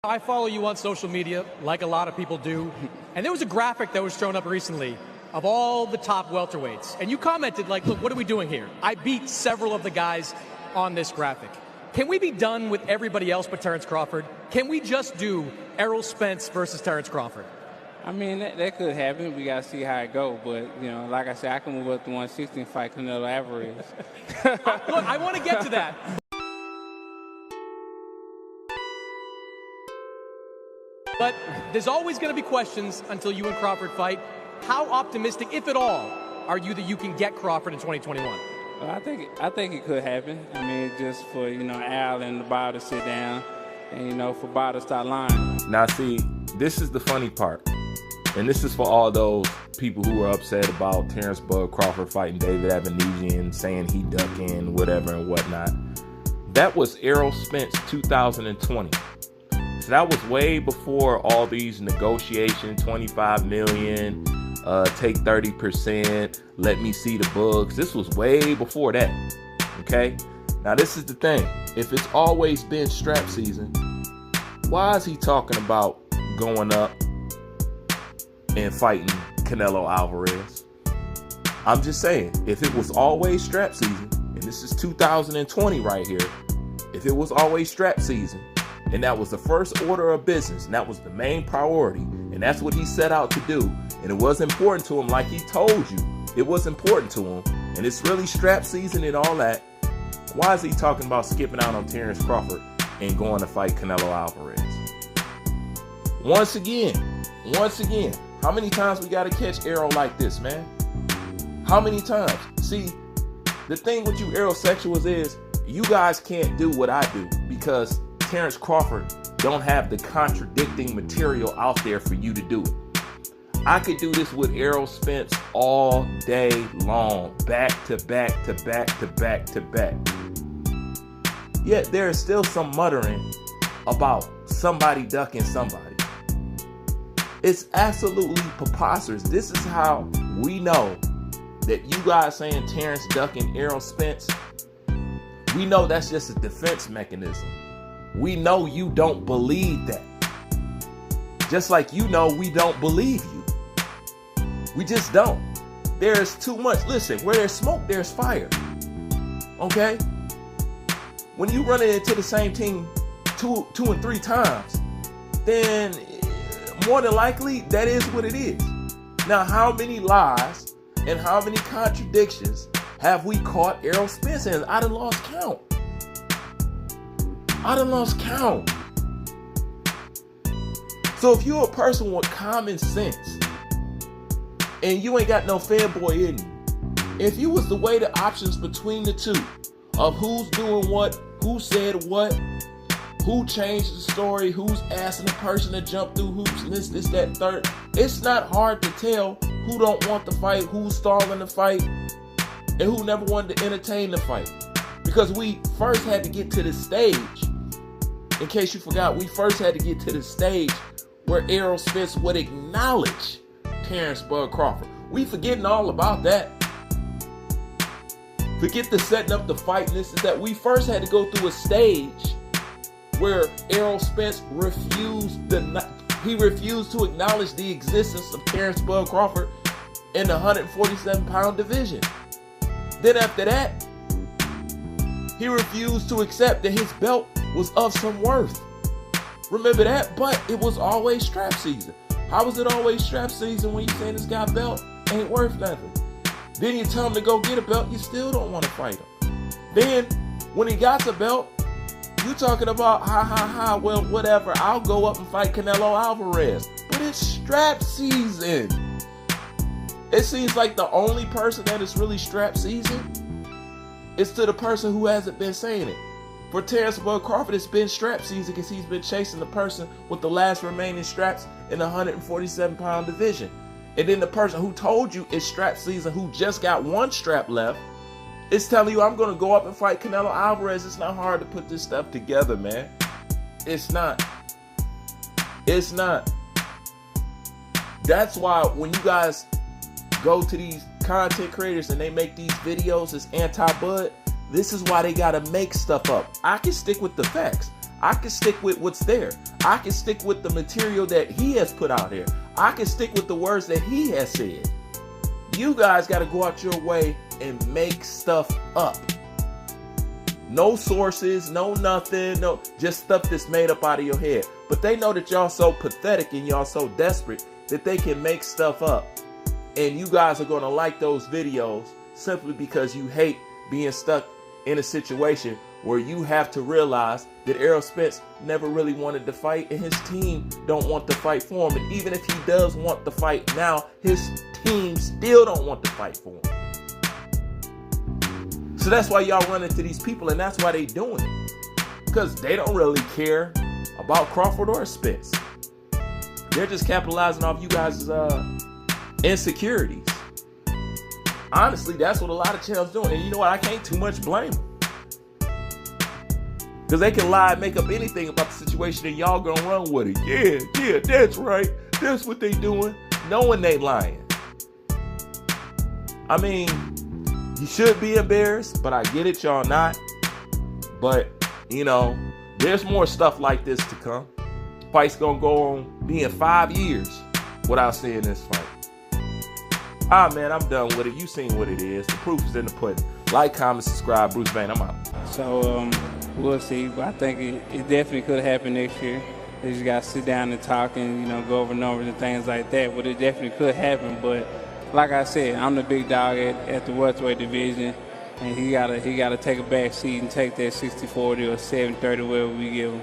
I follow you on social media, like a lot of people do, and there was a graphic that was thrown up recently of all the top welterweights, and you commented like, look, what are we doing here? I beat several of the guys on this graphic. Can we be done with everybody else but Terrence Crawford? Can we just do Errol Spence versus Terrence Crawford? I mean, that could happen. We got to see how it goes. But, you know, like I said, I can move up to 160 and fight Canelo Alvarez. Look, I want to get to that. But there's always going to be questions until you and Crawford fight. How optimistic, if at all, are you that you can get Crawford in 2021? Well, I think it could happen. I mean, just for, you know, Al and Bob to sit down and, you know, for Bob to start lying. Now, see, this is the funny part. And this is for all those people who were upset about Terrence Bud Crawford fighting David Avenesian, saying he ducking, whatever and whatnot. That was Errol Spence 2020. So that was way before all these negotiations, 25 million, take 30%, let me see the books. This was way before that, okay? Now, this is the thing. If it's always been strap season, why is he talking about going up and fighting Canelo Alvarez? I'm just saying, if it was always strap season, and this is 2020 right here, if it was always strap season, and that was the first order of business, and that was the main priority, and that's what he set out to do, and it was important to him, like he told you, it was important to him, and it's really strap season and all that, why is he talking about skipping out on Terrence Crawford and going to fight Canelo Alvarez? Once again, how many times we got to catch Errol like this, man? How many times? See, the thing with you Errol-sexuals is you guys can't do what I do because Terrence Crawford don't have the contradicting material out there for you to do it. I could do this with Errol Spence all day long, back to back to back to back to back. Yet there is still some muttering about somebody ducking somebody. It's absolutely preposterous. This is how we know that you guys saying Terrence ducking Errol Spence, we know that's just a defense mechanism. We know you don't believe that. Just like you know we don't believe you. We just don't. There's too much. Listen, where there's smoke, there's fire. Okay? When you run into the same team two and three times, then more than likely, that is what it is. Now, how many lies and how many contradictions have we caught Errol Spence in? I done lost count. So if you're a person with common sense and you ain't got no fanboy in you, if you was to weigh the options between the two of who's doing what, who said what, who changed the story, who's asking the person to jump through hoops, and this, that, third. It's not hard to tell who don't want the fight, who's stalling the fight, and who never wanted to entertain the fight. Because we first had to get to the stage. In case you forgot, we first had to get to the stage where Errol Spence would acknowledge Terrence Bud Crawford. We forgetting all about that. Forget the setting up the fight, and this is that. We first had to go through a stage where Errol Spence refused to acknowledge the existence of Terrence Bud Crawford in the 147-pound division. Then after that, he refused to accept that his belt was of some worth. Remember that? But it was always strap season. How was it always strap season when you saying this guy belt ain't worth nothing? Then you tell him to go get a belt, you still don't want to fight him. Then when he got the belt, you talking about, well, whatever, I'll go up and fight Canelo Alvarez. But it's strap season. It seems like the only person that is really strap season is to the person who hasn't been saying it. For Terrence Bud Crawford, it's been strap season because he's been chasing the person with the last remaining straps in the 147-pound division. And then the person who told you it's strap season, who just got one strap left, is telling you, I'm going to go up and fight Canelo Alvarez. It's not hard to put this stuff together, man. It's not. That's why when you guys go to these content creators and they make these videos as anti-Bud, this is why they got to make stuff up. I can stick with the facts. I can stick with what's there. I can stick with the material that he has put out there. I can stick with the words that he has said. You guys got to go out your way and make stuff up. No sources, no nothing, no, just stuff that's made up out of your head. But they know that y'all so pathetic and y'all so desperate that they can make stuff up. And you guys are going to like those videos simply because you hate being stuck in a situation where you have to realize that Errol Spence never really wanted to fight and his team don't want to fight for him. And even if he does want to fight now, his team still don't want to fight for him. So that's why y'all run into these people, and that's why they doing it. Because they don't really care about Crawford or Spence. They're just capitalizing off you guys' insecurities. Honestly, that's what a lot of channels doing. And you know what? I can't too much blame them. Because they can lie and make up anything about the situation and y'all gonna run with it. Yeah, that's right. That's what they doing. Knowing they lying. I mean, you should be embarrassed, but I get it, y'all not. But, you know, there's more stuff like this to come. Fight's gonna go on being 5 years without seeing this fight. Man, I'm done with it. You seen what it is. The proof is in the pudding. Like, comment, subscribe. Bruce Bain, I'm out. So, we'll see. But I think it definitely could happen next year. They just got to sit down and talk and, you know, go over numbers and things like that. But it definitely could happen. But like I said, I'm the big dog at the welterweight division. And he gotta take a back seat and take that 60-40 or 70-30, whatever we give him.